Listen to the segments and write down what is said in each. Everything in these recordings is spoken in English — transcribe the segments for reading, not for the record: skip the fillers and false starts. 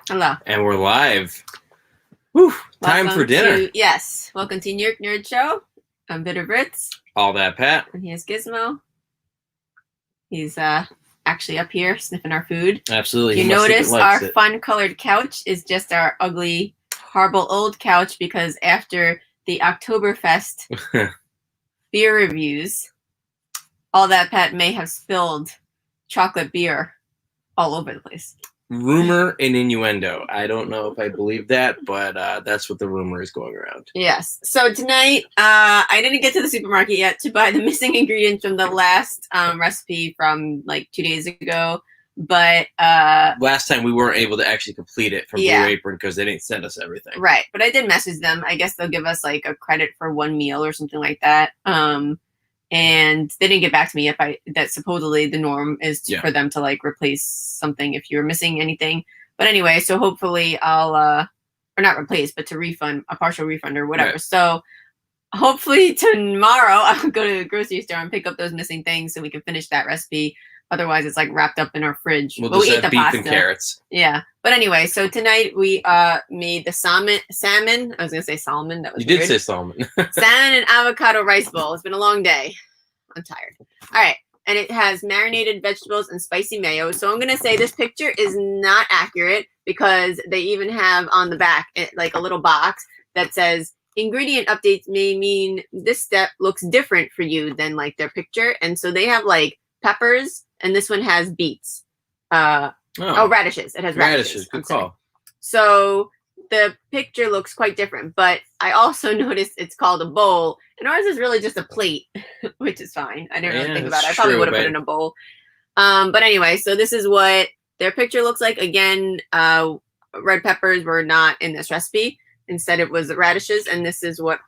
Hello. And we're live. Whew, time for dinner. Yes. Welcome to New York Nerd Show. I'm BitOfRits. AllThatPat. And here's Gizmo. He's actually up here sniffing our food. Absolutely. You notice our fun-colored couch is just our ugly, horrible old couch because after the Oktoberfest beer reviews, AllThatPat may have spilled chocolate beer all over the place. Rumor and innuendo. I don't know if I believe that, but that's what the rumor is going around. Yes. So tonight, I didn't get to the supermarket yet to buy the missing ingredients from the last recipe from like 2 days ago. But last time we weren't able to actually complete it from Blue Apron because they didn't send us everything. Right. But I did message them. I guess they'll give us like a credit for one meal or something like that. And they didn't get back to me yet. That supposedly the norm is for them to like replace something if you're missing anything. But anyway, so hopefully I'll or not replace, but to refund a partial refund or whatever. Right. So hopefully tomorrow I'll go to the grocery store and pick up those missing things so we can finish that recipe. Otherwise, it's like wrapped up in our fridge. We'll just have beef and carrots. Yeah. But anyway, so tonight we made the salmon. I was going to say salmon. That was weird. Did say salmon. Salmon and avocado rice bowl. It's been a long day. I'm tired. All right. And it has marinated vegetables and spicy mayo. So I'm going to say this picture is not accurate because they even have on the back like a little box that says ingredient updates may mean this step looks different for you than like their picture. And so they have like peppers. And this one has beets. Radishes. It has radishes. Good call. So the picture looks quite different. But I also noticed it's called a bowl. And ours is really just a plate, which is fine. I didn't really think about it. I probably would have put it in a bowl. But anyway, so this is what their picture looks like. Again, red peppers were not in this recipe. Instead, it was radishes. And this is what,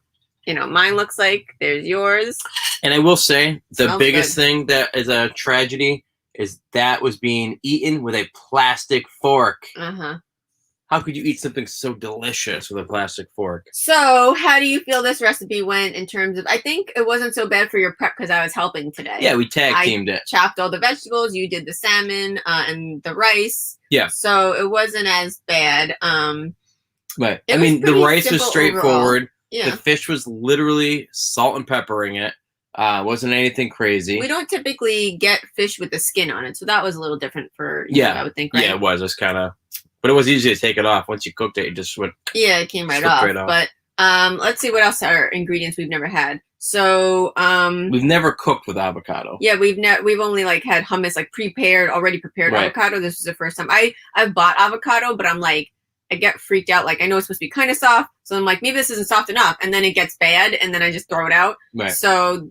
mine looks like. There's yours. And I will say the biggest thing that is a tragedy is that was being eaten with a plastic fork. Uh-huh. How could you eat something so delicious with a plastic fork? So how do you feel this recipe went in terms of, I think it wasn't so bad for your prep because I was helping today. Yeah, we tag teamed it. Chopped all the vegetables. You did the salmon and the rice. Yeah. So it wasn't as bad. Right. I mean, the rice was straightforward. Yeah. The fish was literally salt and peppering it. Wasn't anything crazy. We don't typically get fish with the skin on it, so that was a little different for you, I would think, right? Yeah, it was. It was kind of, but it was easy to take it off. Once you cooked it, it just went. Yeah, it came right off. But let's see what else are ingredients we've never had. So we've never cooked with avocado. Yeah, we've only like had hummus, like already prepared avocado. This is the first time I've bought avocado, but I'm like, I get freaked out. Like, I know it's supposed to be kind of soft. So I'm like, maybe this isn't soft enough. And then it gets bad. And then I just throw it out. Right. So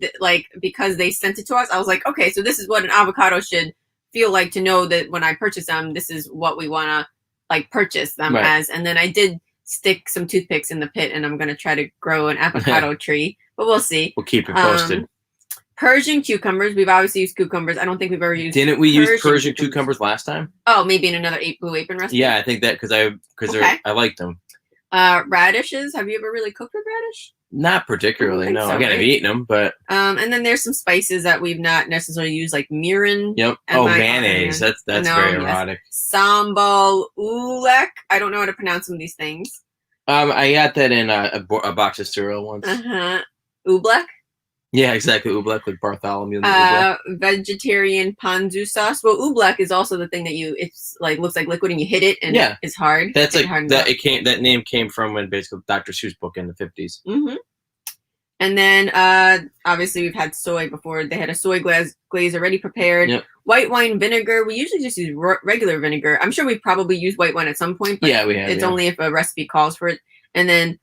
because they sent it to us, I was like, okay, so this is what an avocado should feel like to know that when I purchase them, this is what we want to like purchase them as. And then I did stick some toothpicks in the pit and I'm going to try to grow an avocado tree, but we'll see. We'll keep it posted. Persian cucumbers. We've obviously used cucumbers. I don't think we've ever used. Didn't we use Persian cucumbers last time? Oh, maybe in another Blue Apron recipe. Yeah, I think that because I liked them. Radishes. Have you ever really cooked with radish? Not particularly. No. Again, I've eaten them, but. And then there's some spices that we've not necessarily used, like mirin. Yep. Mayonnaise. That's very erotic. Sambal ulek. I don't know how to pronounce some of these things. I got that in a box of cereal once. Oobleck. Yeah, exactly. Oobleck with Bartholomew. Vegetarian ponzu sauce. Well, oobleck is also the thing that it's like looks like liquid and you hit it and it's hard. That's like that. That name came from when basically Dr. Seuss book in the 50s. Mm-hmm. And then obviously we've had soy before. They had a soy glaze already prepared. Yep. White wine vinegar. We usually just use regular vinegar. I'm sure we probably use white wine at some point, but we have. It's only if a recipe calls for it. And then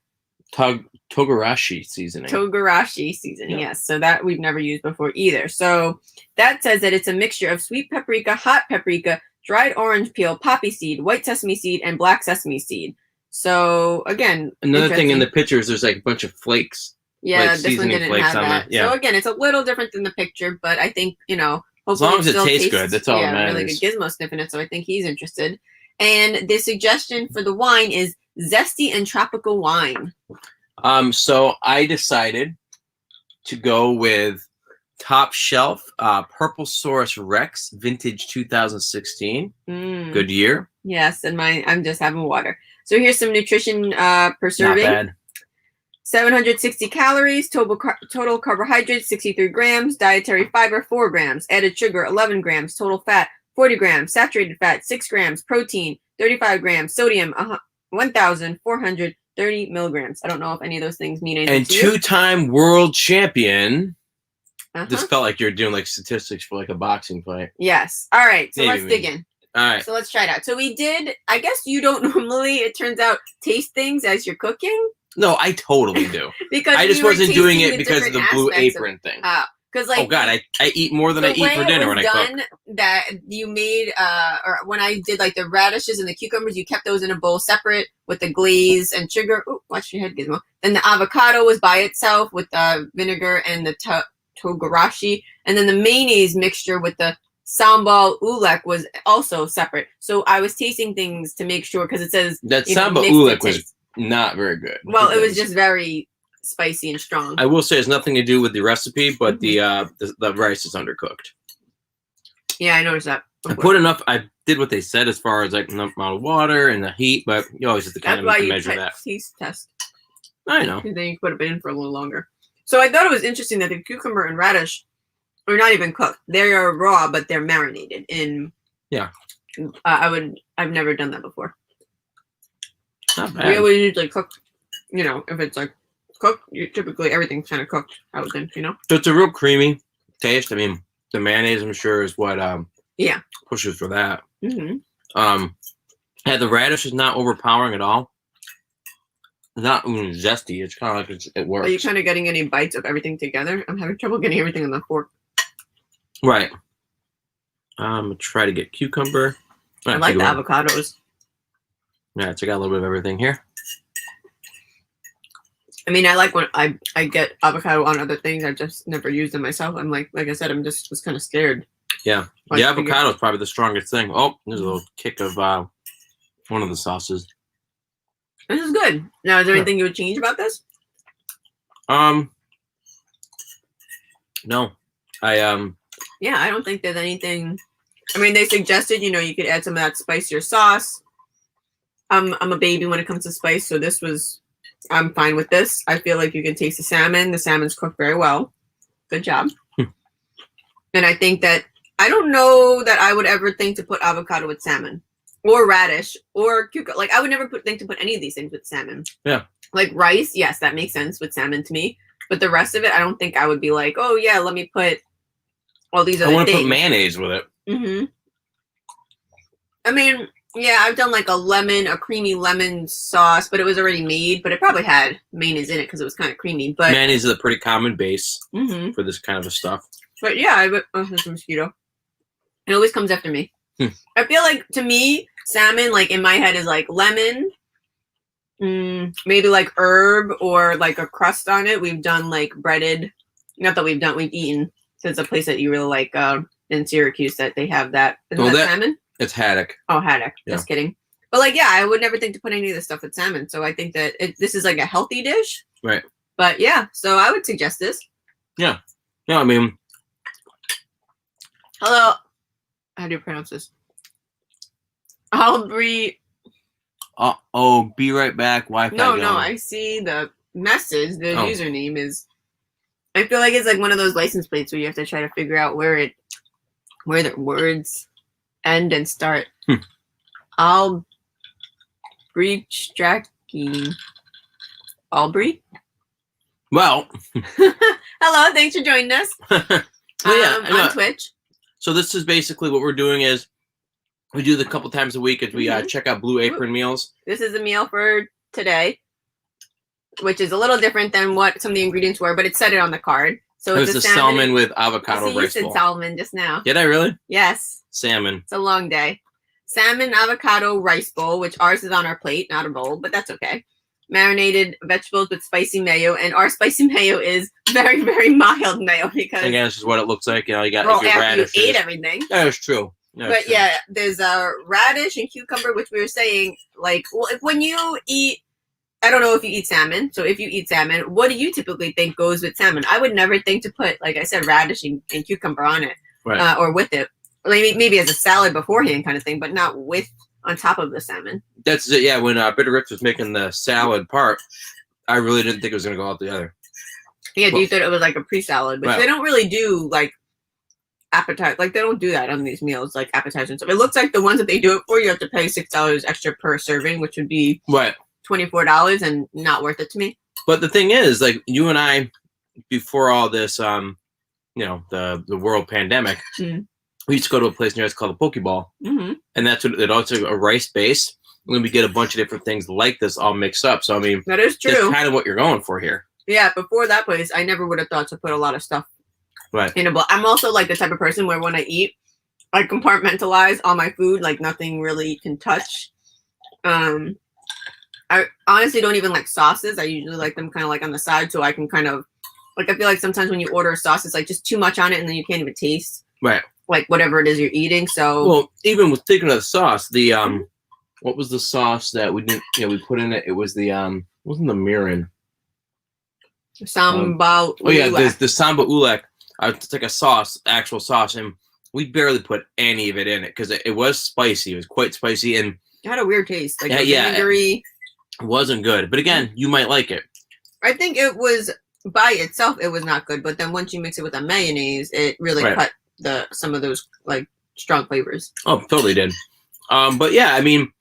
Togarashi seasoning. Yes. So that we've never used before either. So that says that it's a mixture of sweet paprika, hot paprika, dried orange peel, poppy seed, white sesame seed, and black sesame seed. So again, another thing in the picture is there's like a bunch of flakes. Yeah, like this one didn't have that. Yeah. So again, it's a little different than the picture, but I think, hopefully as long as it tastes good, that's all that matters. Really good. Gizmo sniffing it, so I think he's interested. And the suggestion for the wine is zesty and tropical wine. So I decided to go with Top shelf, Purple Source Rex, vintage 2016. Good year. Yes, and I'm just having water. So here's some nutrition per serving. Not bad. 760 calories, total carbohydrates 63 grams, dietary fiber 4 grams, added sugar 11 grams, total fat 40 grams, saturated fat 6 grams, protein 35 grams, sodium 1,430 milligrams. I don't know if any of those things mean anything. And to you. two-time world champion. This felt like you're doing like statistics for like a boxing fight. Yes. All right. So let's dig in. All right. So let's try it out. So we did. I guess you don't normally, it turns out, taste things as you're cooking. No, I totally do. Because I just wasn't doing it because of the Blue Apron thing. Because like, oh god, I eat more than I eat for dinner when I cook. That you made, or when I did like the radishes and the cucumbers, you kept those in a bowl separate with the glaze and sugar. Ooh, watch your head, Gizmo. Then the avocado was by itself with the vinegar and the togarashi, and then the mayonnaise mixture with the sambal ulek was also separate. So I was tasting things to make sure, because it says that sambal ulek was not very good. Well, it was just very spicy and strong. I will say it's nothing to do with the recipe, but the rice is undercooked. Yeah, I noticed that. I put enough. I did what they said as far as like enough amount of water and the heat, but you always have to kind of measure that. Taste test. I know. And then you put it in for a little longer. So I thought it was interesting that the cucumber and radish are not even cooked. They are raw, but they're marinated in. Yeah. I've never done that before. Not bad. We always usually cook. You know, if it's like cooked, typically everything's kind of cooked out then. You know. So it's a real creamy taste. I mean, the mayonnaise, I'm sure, is what pushes for that. Mm-hmm. Yeah, the radish is not overpowering at all. Not even zesty. It's kind of like it works. Are you kind of getting any bites of everything together? I'm having trouble getting everything on the fork. Right. I'm gonna try to get cucumber. I like the avocados. Yeah, so I got a little bit of everything here. I mean, I like when I get avocado on other things. I've just never used them myself. I'm like I said, was kind of scared. Yeah, the avocado is probably the strongest thing. Oh, there's a little kick of one of the sauces. This is good. Now, is there anything you would change about this? No. Yeah, I don't think there's anything. I mean, they suggested, you could add some of that spicier sauce. I'm a baby when it comes to spice, so I'm fine with this. I feel like you can taste the salmon. The salmon's cooked very well. Good job. And I think that, I don't know that I would ever think to put avocado with salmon. Or radish, or cucumber. Like, I would never think to put any of these things with salmon. Yeah. Like rice, yes, that makes sense with salmon to me. But the rest of it, I don't think I would be like, oh, yeah, let me put all these other things. I want to put mayonnaise with it. Mm-hmm. I mean, yeah, I've done like a creamy lemon sauce, but it was already made. But it probably had mayonnaise in it because it was kind of creamy. But mayonnaise is a pretty common base for this kind of stuff. But yeah, there's a mosquito. It always comes after me. I feel like, to me, salmon, like, in my head is like lemon, maybe like herb or like a crust on it. We've done like breaded, not that we've eaten. So it's a place that you really like in Syracuse that they have that. Isn't that salmon? It's haddock. Oh, haddock. Yeah. Just kidding. But like, yeah, I would never think to put any of this stuff with salmon. So I think that this is like a healthy dish. Right. But yeah, so I would suggest this. Yeah. Yeah, I mean. Hello. How do you pronounce this? Be right back. Wi-Fi. No, I see the message. The username is. I feel like it's like one of those license plates where you have to try to figure out where the words end and start. Aubrey. Well. Hello. Thanks for joining us. On Twitch. So this is basically what we're doing is we do the couple times a week as we check out Blue Apron meals. This is a meal for today, which is a little different than what some of the ingredients were, but it said it on the card. So it's a salmon with avocado rice bowl. You said salmon just now. Did I really? Yes. Salmon. It's a long day. Salmon avocado rice bowl, which ours is on our plate, not a bowl, but that's okay. Marinated vegetables with spicy mayo, and our spicy mayo is very, very mild mayo because again, this is what it looks like. You got your radishes. After you ate everything. That is true. Yeah, there's a radish and cucumber, which we were saying, like, well, when you eat I don't know if you eat salmon. So if you eat salmon, what do you typically think goes with salmon? I would never think to put, like I said, radish and cucumber on it, right. Or with it. Maybe as a salad beforehand kind of thing, but not on top of the salmon. That's it. Yeah, when BitOfRits was making the salad part, I really didn't think it was going to go all together. Yeah, you thought it was like a pre-salad, but they don't really do like appetizer. Like they don't do that on these meals, like appetizer and stuff. It looks like the ones that they do it for, you have to pay $6 extra per serving, which would be $24 and not worth it to me. But the thing is, like you and I, before all this, the world pandemic, we used to go to a place near us called a Pokeball, and that's what it also a rice base. And then we get a bunch of different things like this all mixed up. So I mean, that is true. That's kind of what you're going for here. Yeah, before that place, I never would have thought to put a lot of stuff in a bowl. I'm also like the type of person where when I eat, I compartmentalize all my food, like nothing really can touch. I honestly don't even like sauces. I usually like them kind of like on the side, so I can kind of like. I feel like sometimes when you order a sauce, it's like just too much on it, and then you can't even taste like whatever it is you're eating. So well, even with thinking of the sauce, the what was the sauce that we didn't we put in it? It was the wasn't the mirin. Samba. The samba ulek. It's like a sauce, actual sauce, and we barely put any of it in it because it was spicy. It was quite spicy, and it had a weird taste. Like vinegary. It wasn't good, but again, you might like it. I think it was by itself. It was not good, but then once you mix it with a mayonnaise, it really cut some of those like strong flavors. Oh, totally did. But yeah, I mean,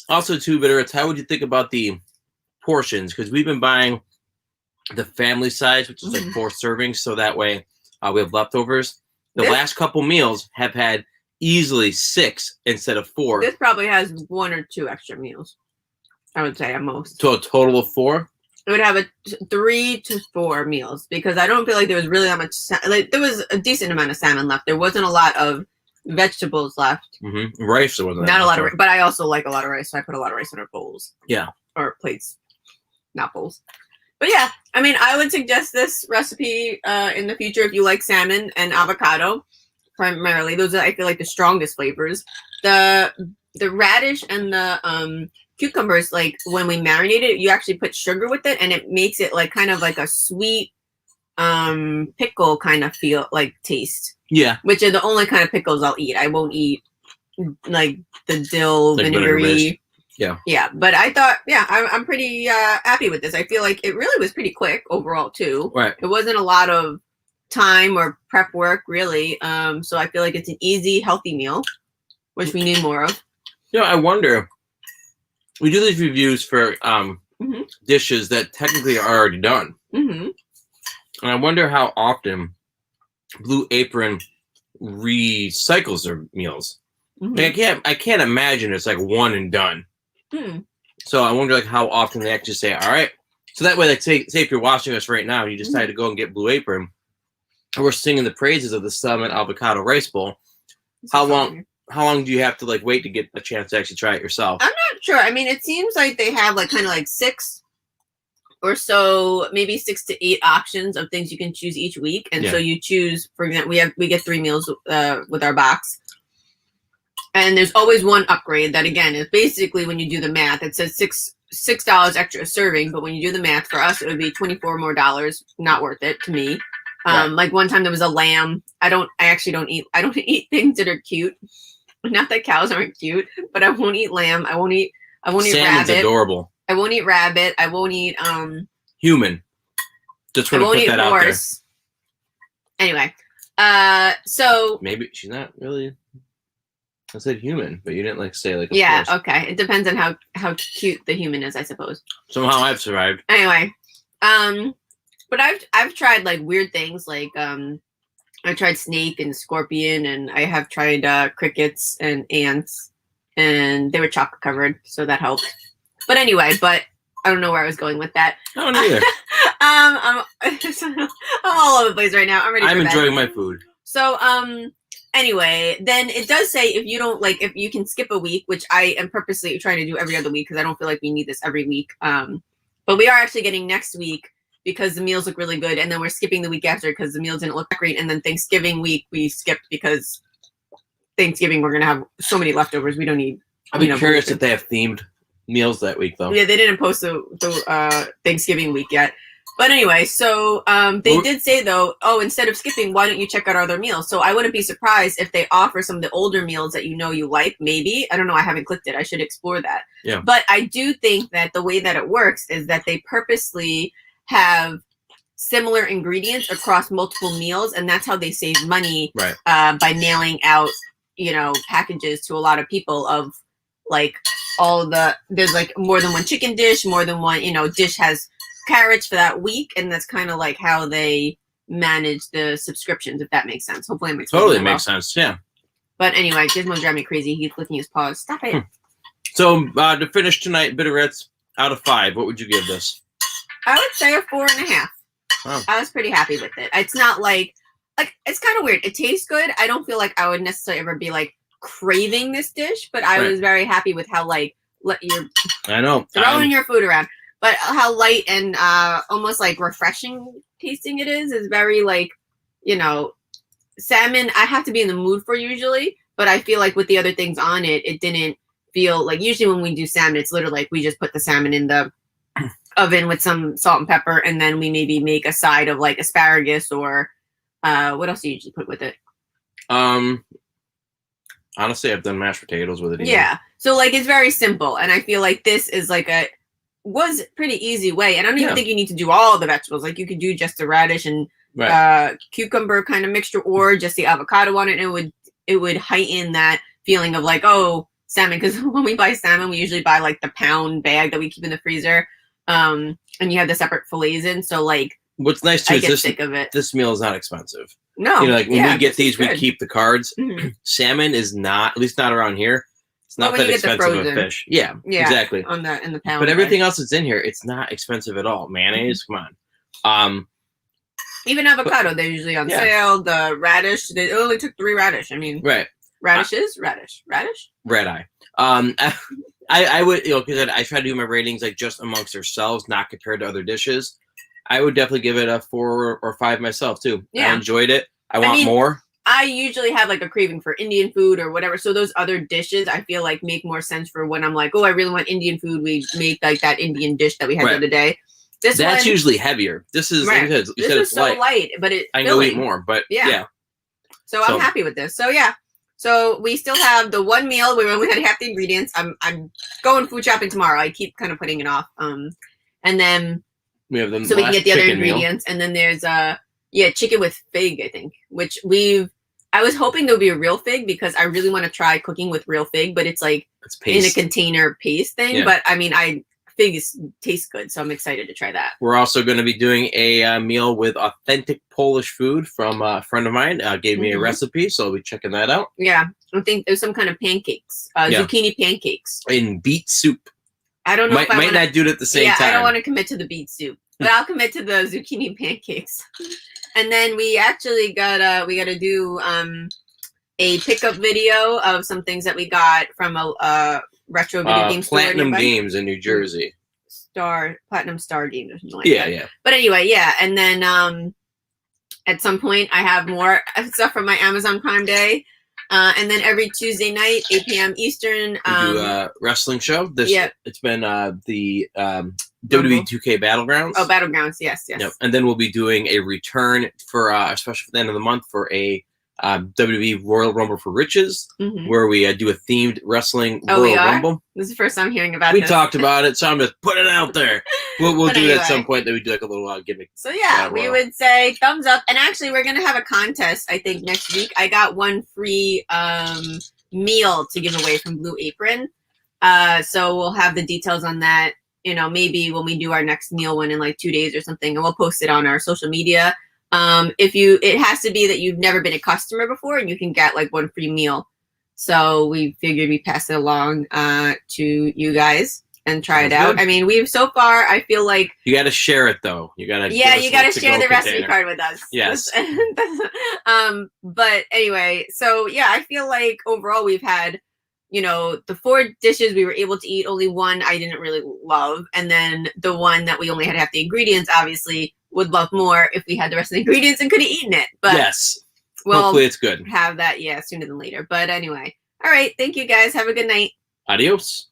also too, BitOfRits, how would you think about the portions? Because we've been buying the family size, which is like 4 servings, so that way we have leftovers. The last couple meals have had easily 6 instead of 4. This probably has 1 or 2 extra meals, I would say at most. So a total of 4? It would have 3 to 4 meals because I don't feel like there was really that much. Like there was a decent amount of salmon left. There wasn't a lot of vegetables left. Rice there wasn't. Not a lot of, but I also like a lot of rice, so I put a lot of rice in our bowls. Yeah, or plates, not bowls. But yeah, I mean, I would suggest this recipe in the future if you like salmon and avocado. Primarily, those are I feel like the strongest flavors. The radish and the cucumbers, like when we marinate it, you actually put sugar with it, and it makes it like kind of like a sweet pickle kind of feel like taste. Yeah, which are the only kind of pickles I'll eat. I won't eat like the dill like vinegary. Yeah, but I thought, I'm pretty happy with this. I feel like it really was pretty quick overall too. Right. It wasn't a lot of time or prep work really. So I feel like it's an easy, healthy meal, which we need more of. I wonder. We do these reviews for dishes that technically are already done, and I wonder how often Blue Apron recycles their meals. Like, I can't imagine it's like one and done. So I wonder like how often they actually say, all right. So that way, like say if you're watching us right now and you decide to go and get Blue Apron, and we're singing the praises of the Salmon Avocado Rice Bowl. How long do you have to like wait to get a chance to actually try it yourself? I'm not sure. I mean, it seems like they have like kind of like 6 or so, maybe 6 to 8 options of things you can choose each week. And so you choose, for example, we get 3 meals with our box. And there's always one upgrade that, again, is basically when you do the math, it says $6 extra a serving. But when you do the math, for us, it would be $24 more. Not worth it to me. Like one time there was a lamb. I don't eat things that are cute. Not that cows aren't cute, but I won't eat lamb. I won't eat Salmon's rabbit. Adorable. I won't eat rabbit. I won't eat human. Just want to put that out there. Anyway, so maybe she's not really. I said human, but you didn't like say like. Okay. It depends on how cute the human is, I suppose. Somehow I've survived. Anyway, but I've tried like weird things like I tried snake and scorpion, and I have tried crickets and ants, and they were chocolate covered, so that helped. But anyway, I don't know where I was going with that. I don't either. I'm all over the place right now. I'm enjoying my food. So anyway, then it does say if you can skip a week, which I am purposely trying to do every other week because I don't feel like we need this every week. But we are actually getting next week because the meals look really good, and then we're skipping the week after because the meals didn't look great, and then Thanksgiving week we skipped because Thanksgiving we're gonna have so many leftovers we don't need. I'd be curious if they have themed meals that week, though. Yeah, they didn't post the Thanksgiving week yet. But anyway, so they did say, though, oh, instead of skipping, why don't you check out our other meals? So I wouldn't be surprised if they offer some of the older meals that you know you like, maybe. I don't know. I haven't clicked it. I should explore that. Yeah. But I do think that the way that it works is that they purposely have similar ingredients across multiple meals, and that's how they save money by mailing out, packages to a lot of people of, like, there's, like, more than one chicken dish, more than one, dish has carrots for that week, and that's kind of like how they manage the subscriptions, if that makes sense. Hopefully I'm explaining totally makes sense. Yeah. But anyway, Gizmo drive me crazy. He's licking his paws. Stop it. So to finish tonight, BitOfRits, out of 5, what would you give this? I would say a 4.5. Oh. I was pretty happy with it. It's not like it's kind of weird. It tastes good. I don't feel like I would necessarily ever be like craving this dish, but I was very happy with how throwing your food around. But how light and almost like refreshing tasting it is very like, salmon I have to be in the mood for usually, but I feel like with the other things on it, it didn't feel like, usually when we do salmon, it's literally like we just put the salmon in the oven with some salt and pepper, and then we maybe make a side of like asparagus or what else do you usually put with it? Honestly, I've done mashed potatoes with it. Yeah. So like it's very simple, and I feel like this is like was pretty easy way, and I don't even think you need to do all the vegetables. Like you could do just the radish and cucumber kind of mixture, or just the avocado on it, and it would heighten that feeling of like, oh, salmon. Because when we buy salmon, we usually buy like the pound bag that we keep in the freezer, and you have the separate fillets in. So like, what's nice too is sick of it. This meal is not expensive. No, like when we get these, we keep the cards. Mm-hmm. Salmon is not, at least not around here. It's not that expensive of fish. Yeah, exactly. In the pound. But everything else that's in here, it's not expensive at all. Mayonnaise, come on. Even avocado, they're usually on sale. The radish, they only took 3 radish. I mean, radishes, radish. Red eye. I would, because I try to do my ratings like just amongst ourselves, not compared to other dishes. I would definitely give it a 4 or 5 myself too. Yeah. I enjoyed it. I want more. I usually have like a craving for Indian food or whatever. So those other dishes I feel like make more sense for when I'm like, oh, I really want Indian food. We make like that Indian dish that we had the other day. That's usually heavier. This is like you said it's so light, but I can go eat more, but yeah. So I'm happy with this. So yeah. So we still have the one meal. We only had half the ingredients. I'm going food shopping tomorrow. I keep kind of putting it off. And then we have them so we can get the other ingredients. And then there's chicken with fig, I think, which I was hoping there would be a real fig because I really want to try cooking with real fig, but it's like in a container paste thing. Yeah. But I mean, fig tastes good, so I'm excited to try that. We're also going to be doing a meal with authentic Polish food from a friend of mine. Gave me a recipe, so I'll be checking that out. Yeah, I think there's some kind of pancakes, zucchini pancakes in beet soup. I don't know. Might not do it at the same time. I don't want to commit to the beet soup, but I'll commit to the zucchini pancakes. And then we actually gotta do a pickup video of some things that we got from a retro video game store. Platinum Games in New Jersey. Platinum Star Games or something like that. Yeah. But anyway, and then at some point I have more stuff from my Amazon Prime Day. And then every Tuesday night, 8 p.m. Eastern. We do a wrestling show. It's been the WWE 2K Battlegrounds. Oh, Battlegrounds, yes. Yep. And then we'll be doing a return for, especially for the end of the month, for a WWE Royal Rumble for Riches, where we do a themed wrestling Royal Rumble. This is the first time hearing about this. We talked about it, so I'm just putting it out there. We'll do it at some point that we do like a little gimmick. So we would say thumbs up. And actually, we're going to have a contest, I think, next week. I got one free meal to give away from Blue Apron. So we'll have the details on that, maybe when we do our next meal one in like 2 days or something, and we'll post it on our social media. It has to be that you've never been a customer before, and you can get like one free meal. So we figured we pass it along to you guys and try it out. Good. I mean, so far, I feel like you got to share it though. You got to share the recipe card with us. Yes. But anyway, so I feel like overall we've had, the 4 dishes we were able to eat. Only one I didn't really love, and then the one that we only had half the ingredients, obviously. Would love more if we had the rest of the ingredients and could have eaten it. But yes, hopefully it's good. Have that, sooner than later. But anyway, all right. Thank you guys. Have a good night. Adios.